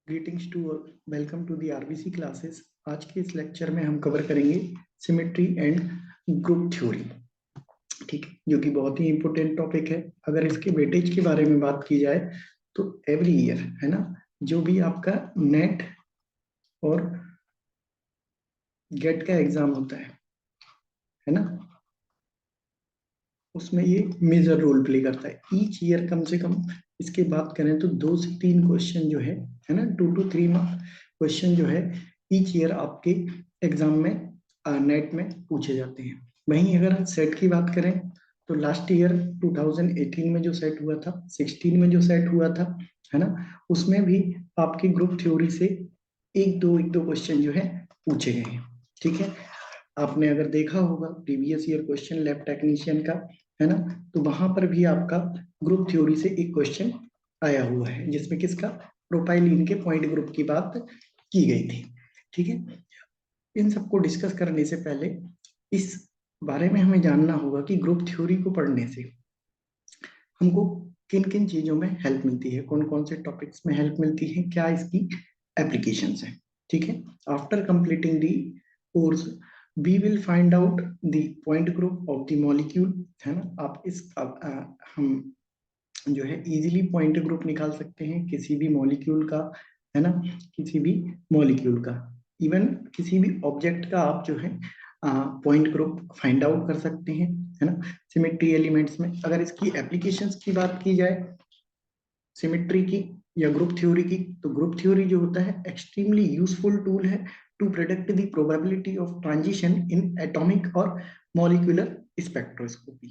Greetings to welcome to the RBC classes. आज के इस लेक्चर में हम कवर करेंगे सिमेट्री एंड ग्रुप थ्योरी। ठीक है, जो कि बहुत ही इंपॉर्टेंट टॉपिक है। अगर इसके वेटेज के बारे में बात की जाए तो एवरी ईयर है ना, जो भी आपका नेट और गेट का एग्जाम होता है ना, उसमें ये मेजर रोल प्ले करता है। ईच ईयर कम से कम इसके बात करें तो 2 से 3 क्वेश्चन जो है ना, 2 to 3 क्वेश्चन जो है ईच ईयर आपके एग्जाम में नेट में पूछे जाते हैं। वहीं अगर सेट की बात करें तो लास्ट ईयर 2018 में जो सेट हुआ था, 16 में जो सेट हुआ था, है ना, उसमें भी आपकी ग्रुप थ्योरी से एक दो क्वेश्चन जो है पूछे गए हैं। ठीक है, आपने अगर देखा होगा previous year question lab technician का, है ना, तो वहां पर भी आपका ग्रुप थ्योरी से एक क्वेश्चन आया हुआ है, जिसमें किसका, प्रोपाइलिन के पॉइंट ग्रुप की बात की गई थी। ठीक है, इन सबको डिस्कस करने से पहले इस बारे में हमें जानना होगा कि ग्रुप थ्योरी को पढ़ने से हमको किन किन चीजों में हेल्प मिलती है, कौन कौन से टॉपिक्स में हेल्प मिलती है, क्या इसकी एप्लीकेशंस है। ठीक है, after completing the course we will find out the point group of the molecule, है ना। आप हम जो है इजीली पॉइंट ग्रुप निकाल सकते हैं किसी भी मॉलिक्यूल का, है ना, किसी भी मॉलिक्यूल का, इवन किसी भी ऑब्जेक्ट का आप जो है पॉइंट ग्रुप फाइंड आउट कर सकते हैं, है ना, सिमेट्री एलिमेंट्स में। अगर इसकी एप्लीकेशंस की बात की जाए सिमेट्री की या ग्रुप थ्योरी की, तो ग्रुप थ्योरी जो होता है एक्सट्रीमली यूजफुल टूल है to predict the probability of transition in atomic और मॉलिक्यूलर स्पेक्ट्रोस्कोपी।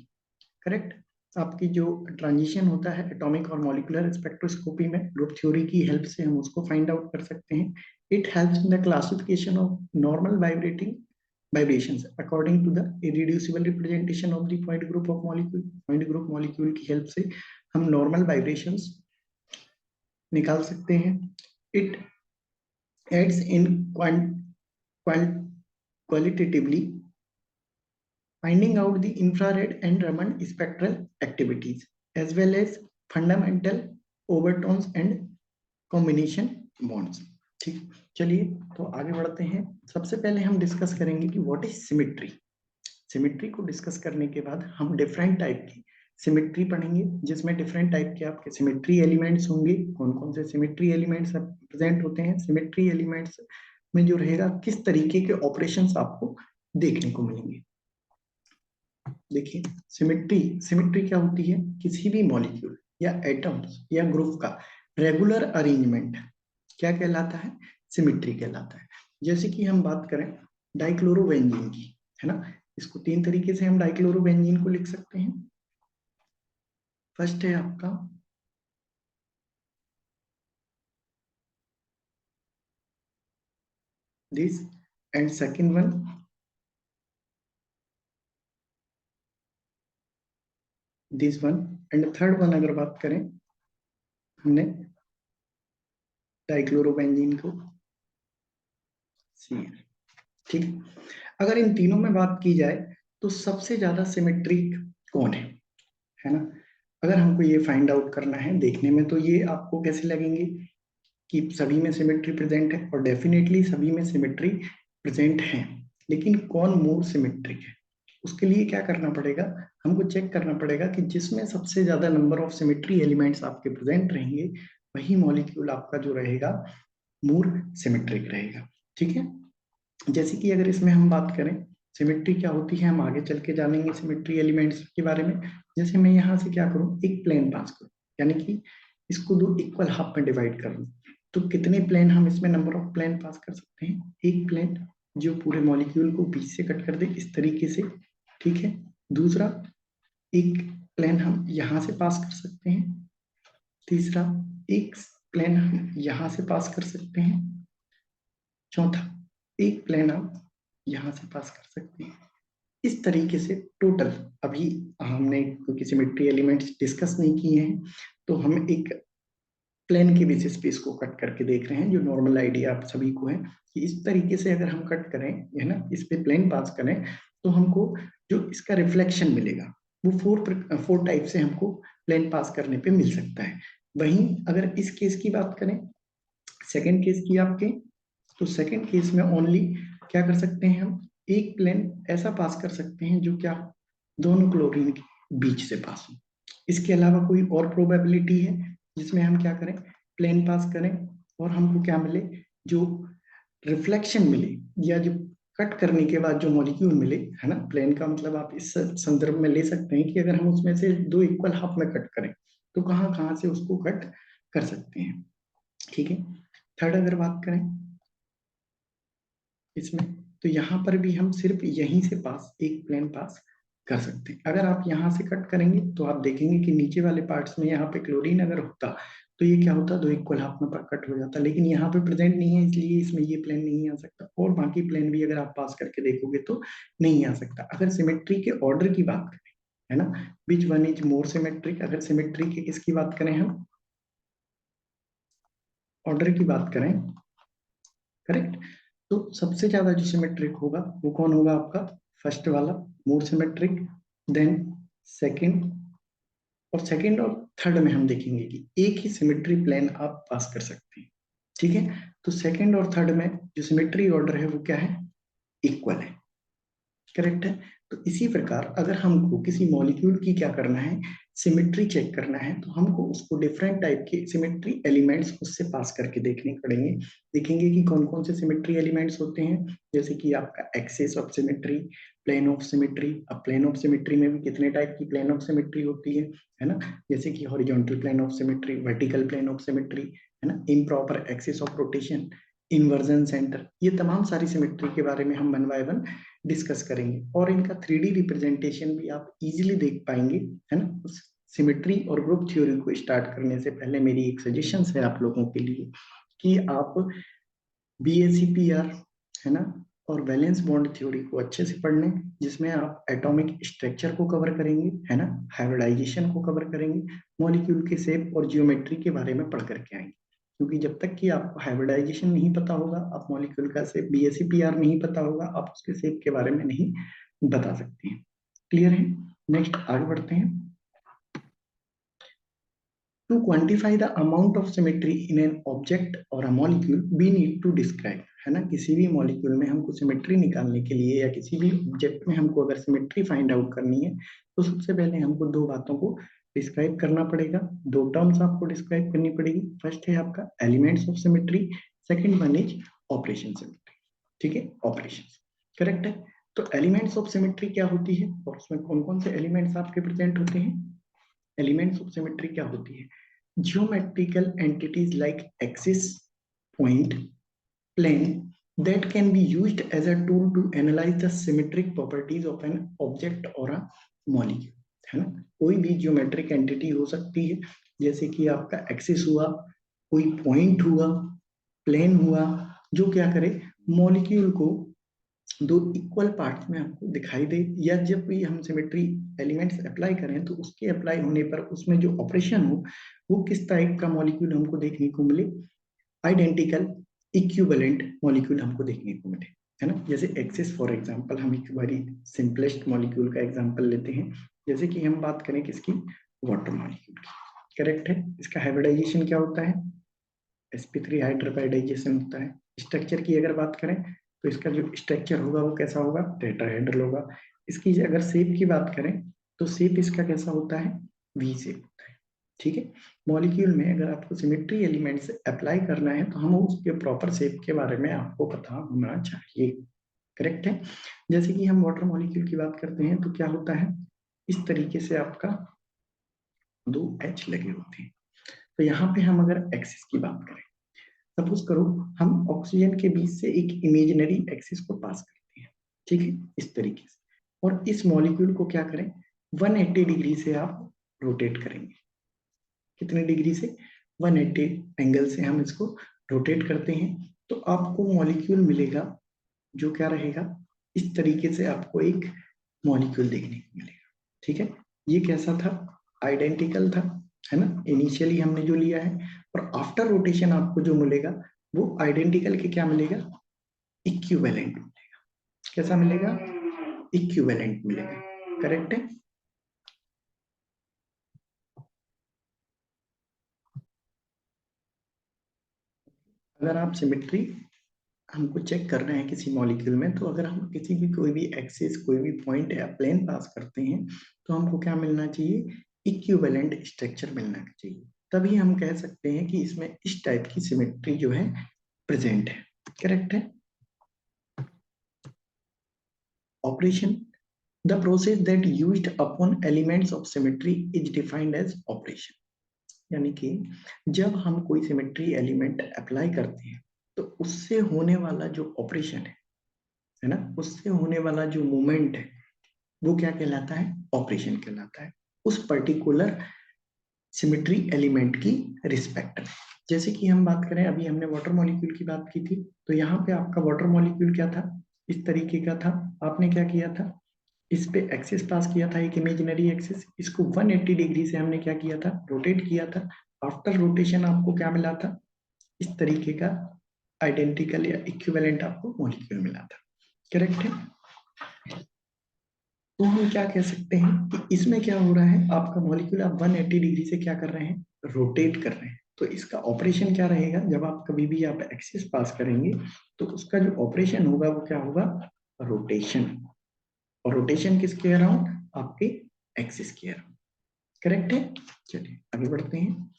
करेक्ट, आपकी जो ट्रांजिशन होता है एटॉमिक और मॉलिक्यूलर स्पेक्ट्रोस्कोपी में, ग्रुप थ्योरी की हेल्प से हम उसको फाइंड आउट कर सकते हैं। It helps in the classification of normal vibrating vibrations according to the irreducible representation of the point group of molecule। point group molecule की हेल्प से हम नॉर्मल वाइब्रेशंस निकाल सकते हैं। It adds in qualitatively finding out the infrared and Raman spectral activities as well as fundamental overtones and combination bonds। ठीक, चलिए तो आगे बढ़ते हैं। सबसे पहले हम डिस्कस करेंगे कि व्हाट इज सिमेट्री। सिमेट्री को डिस्कस करने के बाद हम डिफरेंट टाइप की सिमेट्री पढ़ेंगे, जिसमें डिफरेंट टाइप के आपके सिमेट्री एलिमेंट्स होंगे। कौन कौन से सिमेट्री एलिमेंट्स प्रेजेंट होते हैं, सिमेट्री एलिमेंट्स में जो रहेगा किस तरीके के ऑपरेशंस आपको देखने को मिलेंगे। देखिए, सिमेट्री सिमेट्री क्या होती है, किसी भी मॉलिक्यूल या एटम्स या ग्रुप का रेगुलर अरेंजमेंट क्या कहलाता है, सिमेट्री कहलाता है। जैसे कि हम बात करें डाइक्लोरोबेंजीन की, है ना, इसको 3 तरीके से हम डाइक्लोरोबेंजीन को लिख सकते हैं। फर्स्ट है आपका this, and second one this one, and third one अगर बात करें हमने डाइक्लोरोबेंजीन को सी। ठीक, अगर इन तीनों में बात की जाए तो सबसे ज्यादा सिमेट्रिक कौन है ना, अगर हमको ये फाइंड आउट करना है, देखने में तो ये आपको कैसे लगेंगे कि सभी में सिमेट्री प्रेजेंट है, और डेफिनेटली सभी में सिमेट्री प्रेजेंट है, लेकिन कौन मोर सिमेट्रिक है, उसके लिए क्या करना पड़ेगा, हमको चेक करना पड़ेगा कि जिसमें सबसे ज्यादा नंबर ऑफ सिमेट्री एलिमेंट्स आपके प्रेजेंट रहेंगे वही मॉलिक्यूल आपका जो रहेगा मोर सिमेट्रिक रहेगा। ठीक है, जैसे कि अगर इसमें हम बात करें सिमेट्री क्या होती है, हम आगे चल के जानेंगे सिमेट्री एलिमेंट्स के बारे में। जैसे मैं यहाँ से क्या करूँ, एक प्लेन पास करूँ, यानी कि इसको 2 इक्वल हाफ में डिवाइड कर लूँ, तो कितने प्लेन हम इसमें नंबर ऑफ प्लेन पास कर सकते हैं, एक प्लेन जो पूरे मॉलिक्यूल को बीच से कट कर दे इस तरीके से। ठीक है, दूसरा एक प्लेन हम यहाँ से पास कर सकते हैं, तीसरा एक प्लेन हम यहाँ से पास कर सकते हैं, चौथा एक प्लेन हम यहाँ से पास कर सकते हैं। इस तरीके से टोटल, अभी हमने क्योंकि सिमेट्री एलिमेंट्स डिस्कस नहीं किए हैं तो हम एक प्लेन के बेसिस पे इसको कट करके देख रहे हैं, जो नॉर्मल आइडिया आप सभी को है कि इस तरीके से अगर हम कट करें, है ना, इस पे प्लेन पास करें तो हमको जो इसका रिफ्लेक्शन मिलेगा वो 4 टाइप से हमको प्लेन पास करने पे मिल सकता है। वहीं अगर इस केस की बात करें सेकेंड केस की आपके, तो सेकेंड केस में ओनली क्या कर सकते हैं हम, एक प्लेन ऐसा पास कर सकते हैं जो क्या दोनों क्लोरीन के बीच से पास हो। इसके अलावा कोई और प्रोबेबिलिटी है जिसमें हम क्या करें, प्लेन पास करें और हमको क्या मिले, जो रिफ्लेक्शन मिले या जो कट करने के बाद जो मॉलिक्यूल मिले, है ना। प्लेन का मतलब आप इस संदर्भ में ले सकते हैं कि अगर हम उसमें से दो इक्वल हाफ में कट करें तो कहाँ कहाँ से उसको कट कर सकते हैं। ठीक है, थर्ड अगर बात करें इसमें, तो यहाँ पर भी हम सिर्फ यहीं से पास एक प्लेन पास कर सकते हैं। अगर आप यहाँ से कट करेंगे तो आप देखेंगे कि नीचे वाले पार्ट्स में यहाँ पे क्लोरीन अगर होता तो ये क्या होता, दो इक्वल हाफ में कट हो जाता, लेकिन यहाँ पे प्रेजेंट नहीं है इसलिए इसमें ये प्लेन नहीं आ सकता, और बाकी प्लेन भी अगर आप पास करके देखोगे तो नहीं आ सकता। अगर सिमेट्री के ऑर्डर की बात करें, है ना, which one is more symmetric, अगर सिमेट्री के किसकी बात करें हम, ऑर्डर की बात करें, करेक्ट, तो सबसे ज्यादा जो सिमेट्रिक होगा वो कौन होगा आपका, फर्स्ट वाला मोर सिमेट्रिक, देन सेकंड, और सेकंड और थर्ड में हम देखेंगे कि एक ही सिमेट्री प्लेन आप पास कर सकते हैं। ठीक है, तो सेकंड और थर्ड में जो सिमेट्री ऑर्डर है वो क्या है, इक्वल है, करेक्ट है। तो इसी प्रकार अगर हमको किसी मॉलिक्यूल की क्या करना है, सिमेट्री चेक करना है, तो हमको उसको डिफरेंट टाइप के सिमेट्री एलिमेंट्स उससे पास करके देखने पड़ेंगे। देखेंगे कि कौन कौन से सिमेट्री एलिमेंट्स होते हैं, जैसे कि आपका axis of symmetry, plane of symmetry. अब प्लेन ऑफ सिमेट्री में भी कितने टाइप की प्लेन ऑफ सिमेट्री होती है ना, जैसे कि horizontal plane of symmetry, vertical plane of symmetry, है ना, improper axis of rotation, inversion centre, ये तमाम सारी सिमेट्री के बारे में हम वन बाय वन डिस्कस करेंगे, और इनका 3D रिप्रेजेंटेशन भी आप इजीली देख पाएंगे, है ना। उस सिमेट्री और ग्रुप थ्योरी को स्टार्ट करने से पहले मेरी एक सजेशन है आप लोगों के लिए कि आप BACPR, है ना, और वैलेंस बॉन्ड थ्योरी को अच्छे से पढ़ लें, जिसमें आप एटॉमिक स्ट्रक्चर को कवर करेंगे, है ना, हाइब्रिडाइजेशन को कवर करेंगे, मॉलिक्यूल के शेप और जियोमेट्री के बारे में पढ़ करके आएंगे। क्योंकि जब तक कि आपको हाइब्रिडाइजेशन नहीं पता होगा, आप मॉलिक्यूल का शेप BACPR नहीं पता होगा, आप उसके शेप के बारे में नहीं बता सकते हैं। क्लियर है, नेक्स्ट आगे बढ़ते हैं। To quantify the amount of symmetry in an object or a molecule, we need to describe, है ना, किसी भी मॉलिक्यूल में हमको सिमेट्री निकालने के लिए या किसी भी ऑब्जेक्ट में हमको अगर सिमेट्री फाइंड आउट करनी है तो सबसे पहले हमको दो बातों को डिस्क्राइब करना पड़ेगा, दो टर्म्स आपको डिस्क्राइब करनी पड़ेगी। फर्स्ट है आपका elements of symmetry, second one is operation symmetry. ठीक है, ऑपरेशन, करेक्ट है। तो एलिमेंट्स ऑफ सिमेट्री क्या होती है और उसमें कौन कौन से एलिमेंट्स आपके प्रेजेंट होते हैं। एलिमेंट्स ऑफ सिमेट्री क्या होती है, geometrical entities like axis, point, plane that can be used as a tool to analyze the symmetric properties of an object or a molecule, है ना। कोई भी जियोमेट्रिक एंटिटी हो सकती है, जैसे कि आपका एक्सिस हुआ, कोई पॉइंट हुआ, प्लेन हुआ, जो क्या करे मॉलिक्यूल को दो इक्वल पार्ट्स में हमको दिखाई दे, या जब भी हम सिमेट्री एलिमेंट्स अप्लाई करें तो उसके अप्लाई होने पर उसमें जो ऑपरेशन हो वो किस टाइप का मॉलिक्यूल हमको देखने को मिले, आइडेंटिकल इक्विवेलेंट मॉलिक्यूल हमको देखने को मिले, है ना। जैसे एक्सिस फॉर एग्जांपल, हम एक बारी सिंपलेस्ट मॉलिक्यूल का एग्जांपल लेते हैं, जैसे कि हम बात करें किसकी, वाटर मॉलिक्यूल की, करेक्ट है। इसका हाइब्रिडाइजेशन क्या होता है, sp3 हाइड्रोपाइडाइजेशन होता है। स्ट्रक्चर की अगर बात करें तो इसका जो स्ट्रक्चर होगा वो कैसा होगा, टेट्राहेड्रल होगा। इसकी अगर शेप की बात करें तो शेप इसका कैसा होता है, वी शेप होता है। ठीक है, मॉलिक्यूल में अगर आपको सिमेट्री एलिमेंट्स अप्लाई करना है तो हम उसके प्रॉपर शेप के बारे में आपको पता होना चाहिए, करेक्ट है। जैसे कि हम वाटर मॉलिक्यूल की बात करते हैं तो क्या होता है, इस तरीके से आपका दो H लगे होते हैं। तो यहाँ पे हम अगर एक्सिस की बात करें, सपोज करो हम ऑक्सीजन के बीच से एक इमेजिनरी एक्सिस को पास करते हैं, ठीक है, इस तरीके से, और इस मॉलिक्यूल को क्या करें, 180 डिग्री से आप रोटेट करेंगे। कितने डिग्री से, 180 एंगल से हम इसको रोटेट करते हैं, तो आपको मॉलिक्यूल मिलेगा जो क्या रहेगा, इस तरीके से आपको एक मॉलिक्यूल देखने को मिलेगा। ठीक है, ये कैसा था, आइडेंटिकल था, है ना, इनिशियली हमने जो लिया है, और आफ्टर रोटेशन आपको जो मिलेगा वो आइडेंटिकल के क्या मिलेगा, इक्विवेलेंट मिलेगा। कैसा मिलेगा, इक्विवेलेंट मिलेगा, करेक्ट है। अगर आप सिमेट्री हमको चेक कर रहे हैं किसी मॉलिक्यूल में, तो अगर हम किसी भी कोई भी एक्सिस, कोई भी पॉइंट या प्लेन पास करते हैं, तो हमको क्या मिलना चाहिए? इक्विवेलेंट स्ट्रक्चर मिलना चाहिए। तभी हम कह सकते हैं कि इसमें इस टाइप की सिमेट्री जो है प्रेजेंट है। करेक्ट है। Operation, the process that used upon elements of symmetry is defined as operation. यानी कि जब हम कोई सिमेट्री एलिमेंट अप्लाई करते हैं, तो उससे होने वाला जो ऑपरेशन है ना, उससे होने वाला जो मूवमेंट है, वो क्या कहलाता है? ऑपरेशन कहलाता है, उस पर्टिकुलर सिमेट्री एलिमेंट की रिस्पेक्ट में। जैसे कि हम बात करें, अभी हमने वाटर मॉलिक्यूल की बात की थी, तो यहाँ पे आपका वाटर मॉलिक्यूल क्या था? इस तरीके का था। आपने क्या किया था? इस पे एक्सिस पास किया था, एक इमेजिनरी एक्सिस। इसको 180 डिग्री से हमने क्या किया था? रोटेट किया था। आफ्टर रोटेशन आपको क्या मिला था? इस तरीके का आइडेंटिकल या इक्विवेलेंट आपको मॉलिक्यूल मिला था। करेक्ट है। तो हम क्या कह सकते हैं कि इसमें क्या हो रहा है? आपका मॉलिक्यूल आप 180 डिग्री से क्या कर रहे हैं? रोटेट कर रहे हैं। तो इसका ऑपरेशन क्या रहेगा? जब आप कभी भी आप एक्सिस पास करेंगे, तो उसका जो ऑपरेशन होगा वो क्या होगा? रोटेशन। और रोटेशन किसके अराउंड? आपके एक्सिस के अराउंड। करेक्ट है। चलिए आगे बढ़ते हैं।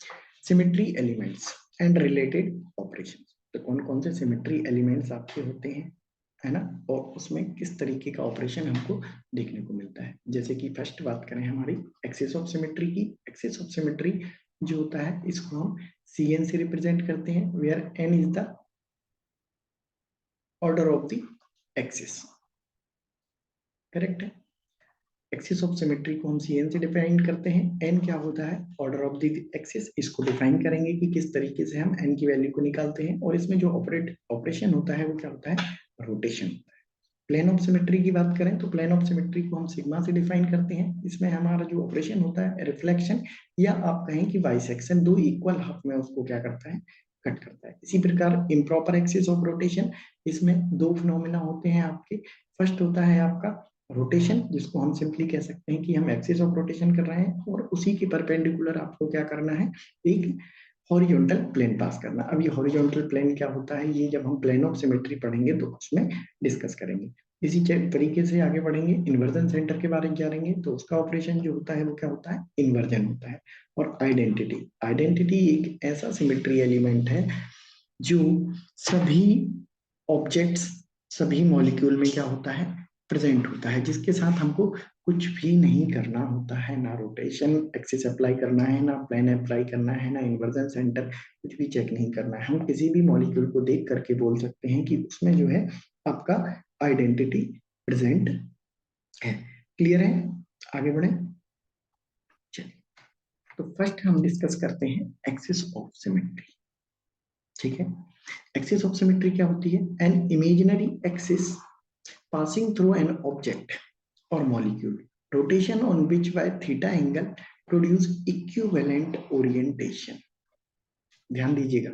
Symmetry elements and related operation. तो कौन कौन से सिमेट्री एलिमेंट्स आपके होते हैं, है ना, और उसमें किस तरीके का ऑपरेशन हमको देखने को मिलता है। जैसे कि फर्स्ट बात करें हमारी एक्सिस ऑफ सिमेट्री की। एक्सिस ऑफ सिमेट्री जो होता है, इसको हम Cn से रिप्रेजेंट करते हैं, where n is the order of the axis. Correct है। एक्सिस ऑफ सिमेट्री को हम Cn से डिफाइन करते हैं। n क्या होता है? Order of the axis. इसको डिफाइन करेंगे कि किस तरीके से हम n की वैल्यू को निकालते हैं, और इसमें जो ऑपरेशन होता है वो क्या होता है? रोटेशन। प्लेन ऑफ सिमेट्री की बात करें, तो प्लेन ऑफ सिमेट्री को हम सिग्मा से डिफाइन करते हैं। इसमें हमारा जो ऑपरेशन होता है रिफ्लेक्शन, या आप कहें कि बाइसेक्शन, दो इक्वल हाफ में उसको क्या करता है? कट करता है। इसी प्रकार इम्प्रॉपर एक्सिस ऑफ रोटेशन, इसमें दो फिनोमेना होते हैं आपके। फर्स्ट होता है आपका रोटेशन, जिसको हम सिंपली कह सकते हैं कि हम एक्सिस ऑफ रोटेशन कर रहे हैं, और उसी के परपेंडिकुलर आपको क्या करना है? एक हॉरिजॉन्टल प्लेन पास करना। अब ये हॉरिजॉन्टल प्लेन क्या होता है, ये जब हम प्लेन ऑफ सिमेट्री पढ़ेंगे तो उसमें डिस्कस करेंगे। इसी तरीके से आगे बढ़ेंगे, इन्वर्जन सेंटर के बारे में जानेंगे, तो उसका ऑपरेशन जो होता है वो क्या होता है? इन्वर्जन होता है। और आइडेंटिटी, आइडेंटिटी एक ऐसा सिमेट्री एलिमेंट है जो सभी ऑब्जेक्ट्स, सभी मॉलिक्यूल में क्या होता है? प्रेजेंट होता है, जिसके साथ हमको कुछ भी नहीं करना होता है। ना रोटेशन एक्सिस अप्लाई करना है, ना प्लेन अप्लाई करना है, ना इन्वर्जन सेंटर, कुछ भी चेक नहीं करना है। हम किसी भी मॉलिक्यूल को देख करके बोल सकते हैं कि उसमें जो है आपका आइडेंटिटी प्रेजेंट है। क्लियर है। आगे बढ़े। चलिए, तो फर्स्ट हम डिस्कस करते हैं एक्सिस ऑफ सिमेट्री। ठीक है। एक्सिस ऑफ सिमेट्री क्या होती है? An imaginary axis passing through an object or molecule, rotation on which by theta angle produce equivalent orientation। ध्यान दीजिएगा,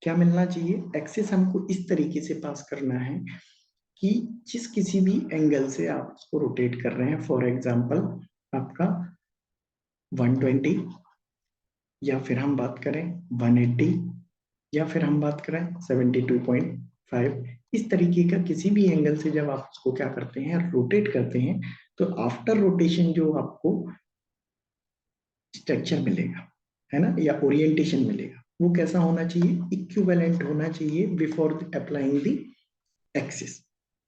क्या मिलना चाहिए? एक्सिस हमको इस तरीके से पास करना है कि जिस किसी भी एंगल से आप उसको रोटेट कर रहे हैं, फॉर एग्जांपल आपका 120, या फिर हम बात करें 180, या फिर हम बात करें 72.5, इस तरीके का किसी भी एंगल से जब आप उसको क्या करते हैं? रोटेट करते हैं, तो आफ्टर रोटेशन जो आपको स्ट्रक्चर मिलेगा, है ना, या ओरिएंटेशन मिलेगा, वो कैसा होना चाहिए? इक्विवेलेंट होना चाहिए बिफोर अप्लाइंग द एक्सिस।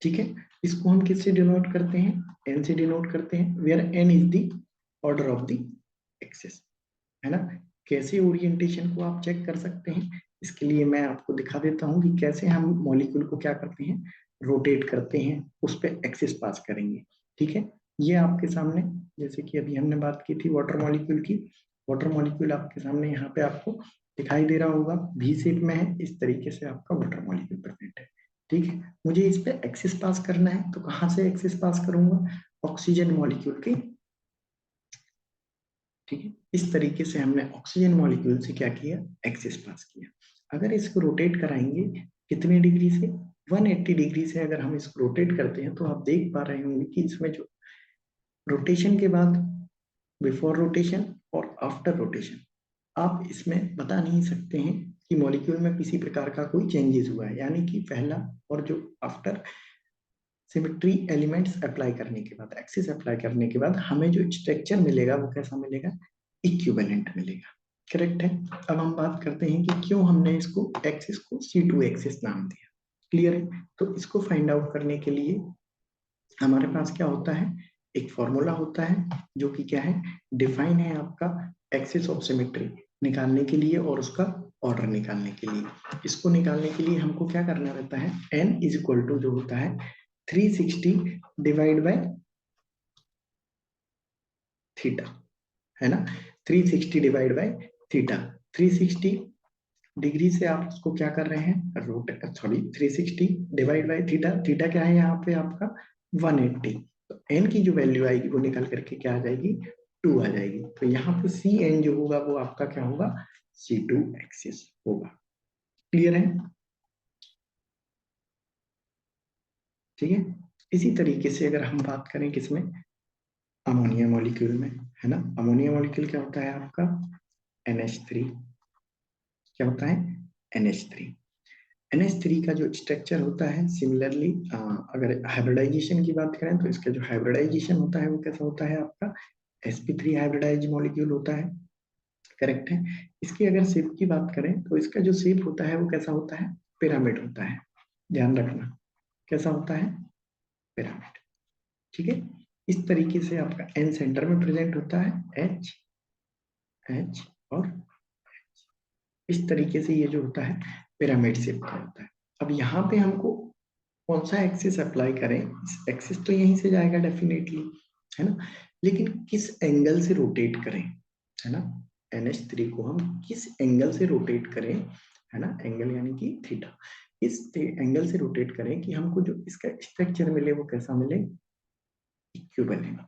ठीक है। इसको हम किससे डिनोट करते हैं? एन से डिनोट करते हैं, where n is the order of the axis, है ना। कैसे ओरिएंटेशन को आप चेक कर सकते हैं? इसके लिए मैं आपको दिखा देता हूं कि कैसे हम मॉलिक्यूल को क्या करते हैं? रोटेट करते हैं, उस पर एक्सिस पास करेंगे। ठीक है। ये आपके सामने, जैसे कि अभी हमने बात की थी वाटर मॉलिक्यूल की, वाटर मॉलिक्यूल आपके सामने यहाँ पे आपको दिखाई दे रहा होगा, भी शेप में है। इस तरीके से आपका वाटर मॉलिक्यूल प्रेजेंट है। ठीक है। मुझे इस पे एक्सिस पास करना है, तो कहाँ से एक्सिस पास करूंगा? ऑक्सीजन मॉलिक्यूल की। ठीक है। इस तरीके से हमने ऑक्सीजन मॉलिक्यूल से क्या किया? एक्सिस पास किया। अगर इसको रोटेट कराएंगे कितने डिग्री से? 180 डिग्री से अगर हम इसको रोटेट करते हैं, तो आप देख पा रहे होंगे कि इसमें जो रोटेशन के बाद, बिफोर रोटेशन और आफ्टर रोटेशन, आप इसमें बता नहीं सकते हैं कि मॉलिक्यूल में किसी प्रकार का कोई चेंजेस हुआ है, यानी कि पहला और जो आफ्टर सिमेट्री एलिमेंट्स अप्लाई करने के बाद, एक्सिस अप्लाई करने के बाद हमें जो स्ट्रक्चर मिलेगा वो कैसा मिलेगा, इक्विवेलेंट मिलेगा। करेक्ट है। अब हम बात करते हैं कि क्यों हमने इसको एक्सिस को C2 एक्सिस नाम दिया। क्लियर है। तो इसको फाइंड आउट करने के लिए हमारे पास क्या होता है, एक फॉर्मूला होता है जो कि क्या है, डिफाइन है आपका एक्सिस ऑफ सिमेट्री निकालने के लिए और उसका ऑर्डर निकालने के लिए। इसको निकालने के लिए हमको क्या करना रहता है, n इज इक्वल टू जो होता है 360 डिवाइड बाय थीटा, है ना। 360 डिवाइड बाय थीटा, 360 डिग्री से आप उसको क्या कर रहे हैं, rotate, sorry 360 divide by theta, theta क्या है यहाँ पे आपका 180। तो एन की जो वैल्यू आएगी वो निकल करके क्या आ जाएगी, 2 आ जाएगी। तो यहाँ पे सी एन जो होगा वो आपका क्या होगा, C2 एक्सिस होगा। क्लियर है। ठीक है। इसी तरीके से अगर हम बात करें किसमें, अमोनिया मॉलिक्यूल में, है ना। अमोनिया मॉलिक्यूल क्या होता है आपका, NH3। क्या होता है, NH3। NH3 का जो स्ट्रक्चर होता है सिमिलरली, अगर हाइब्रिडाइजेशन की बात करें तो इसका जो हाइब्रिडाइजेशन होता है वो कैसा होता है आपका, sp3 हाइब्रिडाइज मॉलिक्यूल होता है। करेक्ट है। इसकी अगर शेप की बात करें तो इसका जो शेप होता है वो कैसा होता है, पिरामिड होता है। ध्यान रखना, कैसा होता है, पिरामिड। ठीक है। इस तरीके से आपका एन सेंटर में प्रेजेंट होता है, एच एच और इस तरीके से ये जो होता है पिरामिड शेप का होता है। अब यहाँ पे हमको कौन सा एक्सिस अप्लाई करें, एक्सिस तो यहीं से जाएगा डेफिनेटली, है ना, लेकिन किस एंगल से रोटेट करें, है ना। NH3 को हम किस एंगल से रोटेट करें, है ना, एंगल यानी कि थीटा, इस एंगल से रोटेट करें कि हमको जो इसका स्ट्रक्चर मिले वो कैसा मिले, इक्विवेलेंट।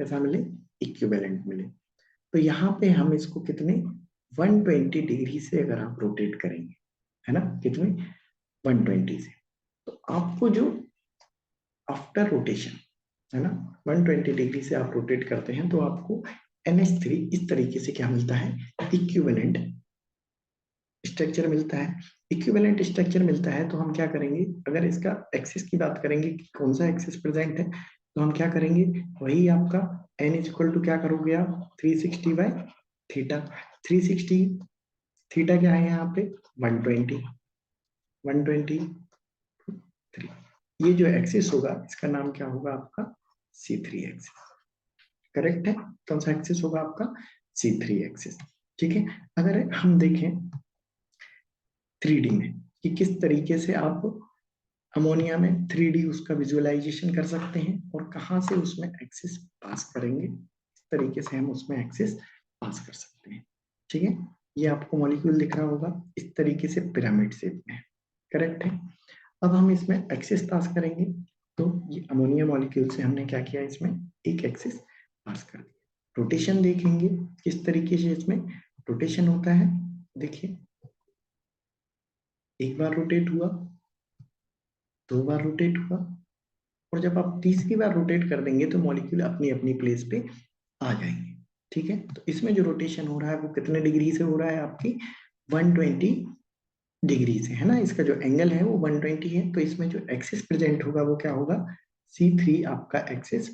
कैसा मिले, इक्विवेलेंट मिले। तो यहाँ पे हम इसको कितने, 120 डिग्री से अगर आप रोटेट करेंगे, है ना, कितने, 120 से, तो आपको जो आफ्टर रोटेशन, है ना, 120 डिग्री से आप रोटेट करते हैं तो आपको NH3 इस तरीके से क्या मिलता है, इक्विवेलेंट स्ट्रक्चर मिलता है। इक्विवेलेंट स्ट्रक्चर मिलता है तो हम क्या करेंगे, अगर इसका एक्सिस की बात करेंगे कि कौन सा एक्सिस प्रेजेंट है, तो हम क्या करेंगे, वही आपका n इज इक्वल टू क्या करोगे आप, 360 बाय थीटा। 360 थीटा क्या है यहाँ पे, 120, 123। ये जो एक्सिस होगा इसका नाम क्या होगा आपका, C3 एक्सिस। करेक्ट है। कौन सा एक्सिस होगा आपका, C3 एक्सिस। ठीक है। अगर हम देखें 3D में कि किस तरीके से आप अमोनिया में 3D उसका विजुअलाइजेशन कर सकते हैं और कहाँ से उसमें एक्सिस पास करेंगे, इस तरीके से हम उसमें एक्सिस पास कर सकते हैं। ठीक है। ये आपको मॉलिक्यूल दिख रहा होगा इस तरीके से पिरामिड शेप में। करेक्ट है। अब हम इसमें एक्सिस पास करेंगे, तो ये अमोनिया मॉलिक्यूल से हमने क्या किया, इसमें एक एक्सिस पास कर दिया। रोटेशन देखेंगे किस तरीके से इसमें रोटेशन होता है। देखिए, एक बार रोटेट हुआ, 2 बार रोटेट हुआ, और जब आप तीसरी बार रोटेट कर देंगे तो मॉलिक्यूल अपनी अपनी प्लेस पे आ जाएंगे। ठीक है। तो इसमें जो रोटेशन हो रहा है वो कितने डिग्री से हो रहा है, आपकी 120 डिग्री से, है ना। इसका जो एंगल है वो 120 है। तो इसमें जो एक्सिस प्रेजेंट होगा वो क्या होगा, C3 आपका एक्सिस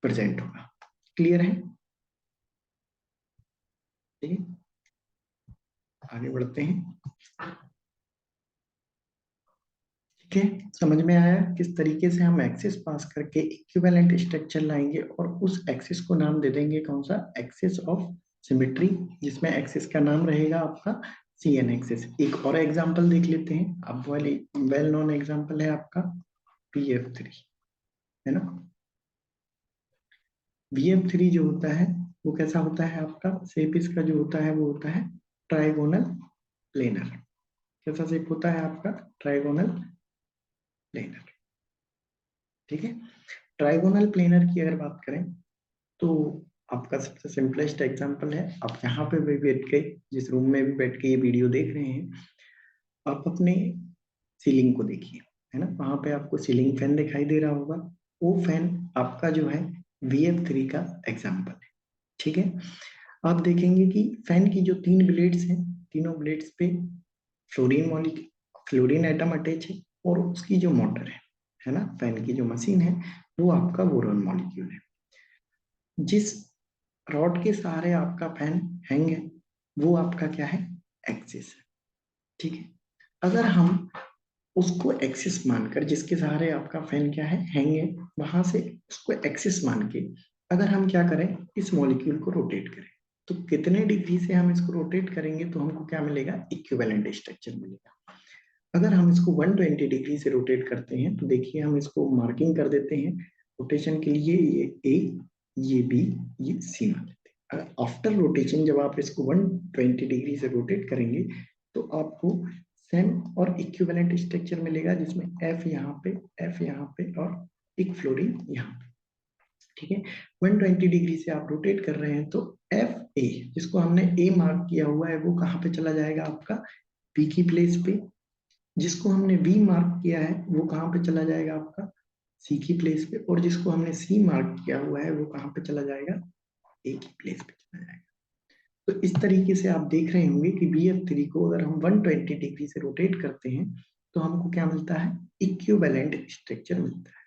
प्रेजेंट होगा। क्लियर है। ठीक है, आगे बढ़ते हैं। ठीक है, समझ में आया किस तरीके से हम एक्सिस पास करके इक्विवेलेंट स्ट्रक्चर लाएंगे और उस एक्सिस को नाम दे देंगे कौन सा, एक्सिस ऑफ सिमेट्री, जिसमें एक्सिस का नाम रहेगा आपका CN एक्सिस। एक और एग्जांपल देख लेते हैं। अब वेल नोन एग्जांपल है आपका BF3, है ना। BF3 जो होता है वो कैसा होता है आपका, शेप इसका जो होता है वो होता है ट्राइगोनल प्लेनर। कैसा शेप होता है आपका, ट्राइगोनल प्लेनर। ठीक है। ट्राइगोनल प्लेनर की अगर बात करें तो आपका सबसे सिंपलेस्ट एग्जांपल है, आप यहाँ पे भी बैठ के, जिस रूम में भी बैठ के ये वीडियो देख रहे हैं, आप अपने सीलिंग को देखिए, है ना। वहां पे आपको सीलिंग फैन दिखाई दे रहा होगा, वो फैन आपका जो है VF3 का एग्जाम्पल है। ठीक है। आप देखेंगे कि फैन की जो 3 ब्लेड्स हैं, तीनों ब्लेड्स पे फ्लोरीन एटम अटैच है, और उसकी जो मोटर है ना, फैन की जो मशीन है, वो आपका बोरॉन मॉलिक्यूल है। जिस रॉड के सहारे आपका फैन हैंग है, वो आपका क्या है, एक्सिस है। ठीक है, अगर हम उसको एक्सिस मानकर, जिसके सहारे आपका फैन क्या है, हैंग है, वहां से उसको एक्सिस मान के अगर हम क्या करें, इस मॉलिक्यूल को रोटेट करें, तो कितने डिग्री से हम इसको रोटेट करेंगे तो हमको क्या मिलेगा, इक्विवेलेंट स्ट्रक्चर मिलेगा। अगर हम इसको 120 डिग्री से रोटेट करते हैं, तो देखिए हम इसको मार्किंग कर देते हैं रोटेशन के लिए, ये ए, ये बी, ये सी मान लेते हैं। आफ्टर रोटेशन जब आप इसको 120 डिग्री से रोटेट करेंगे, तो आपको सेम और इक्विवेलेंट स्ट्रक्चर मिलेगा, जिसमें एफ यहाँ पे, एफ यहाँ पे, और एक फ्लोरीन यहाँ पे। ठीक है, 120 डिग्री से आप रोटेट कर रहे हैं, तो एफ ए, जिसको हमने ए मार्क किया हुआ है, वो कहाँ पे चला जाएगा, आपका बी की प्लेस पे। जिसको हमने वी मार्क किया है, वो कहाँ पे चला जाएगा, आपका सी की प्लेस पे। और जिसको हमने सी मार्क किया हुआ है, वो कहाँ पे चला जाएगा, ए की प्लेस पे चला जाएगा। तो इस तरीके से आप देख रहे होंगे कि BF3 को अगर हम 120 डिग्री से रोटेट करते हैं, तो हमको क्या मिलता है, इक्विवेलेंट स्ट्रक्चर मिलता है।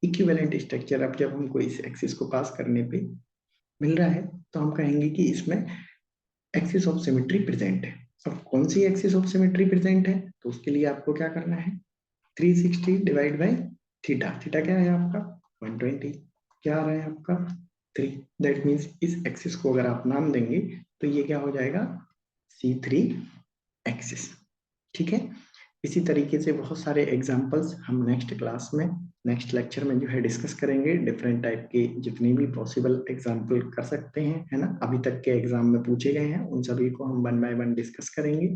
इक्विवेलेंट स्ट्रक्चर अब जब हमको इस एक्सिस को पास करने पे मिल रहा है, तो हम कहेंगे कि इसमें एक्सिस ऑफ सिमेट्री प्रेजेंट है। अब कौन सी एक्सिस ऑफ सिमेट्री प्रेजेंट है, तो उसके लिए आपको क्या करना है, 360 डिवाइड बाई थीटा। थीटा क्या है आपका, 120। क्या आ रहा है आपका, 3। दैट मीन्स इस एक्सिस को अगर आप नाम देंगे, तो ये क्या हो जाएगा, C3 एक्सिस। ठीक है, इसी तरीके से बहुत सारे एग्जांपल्स हम नेक्स्ट क्लास में, नेक्स्ट लेक्चर में जो है डिस्कस करेंगे। डिफरेंट टाइप के जितने भी पॉसिबल एग्जांपल कर सकते हैं, है ना, अभी तक के एग्जाम में पूछे गए हैं, उन सभी को हम 1 बाय 1 डिस्कस करेंगे।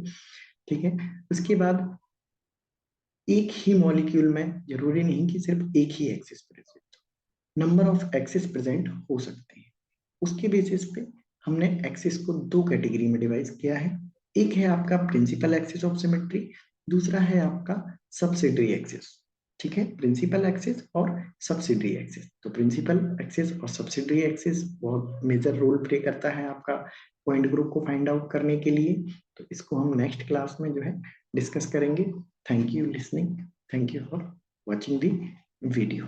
ठीक है, उसके बाद एक ही मॉलिक्यूल में जरूरी नहीं कि सिर्फ एक ही axis present, number of axis present हो सकते हैं। उसके बेसिस पे हमने एक्सिस को 2 कैटेगरी में डिवाइड किया है। एक है आपका प्रिंसिपल एक्सिस ऑफ सिमेट्री, दूसरा है आपका सब्सिडरी एक्सिस। ठीक है, प्रिंसिपल एक्सिस और सब्सिडरी एक्सिस। तो प्रिंसिपल एक्सिस और सब्सिडरी एक्सिस बहुत मेजर रोल प्ले करता है आपका पॉइंट ग्रुप को फाइंड आउट करने के लिए। तो इसको हम नेक्स्ट क्लास में जो है डिस्कस करेंगे। Thank you listening, thank you for watching the video.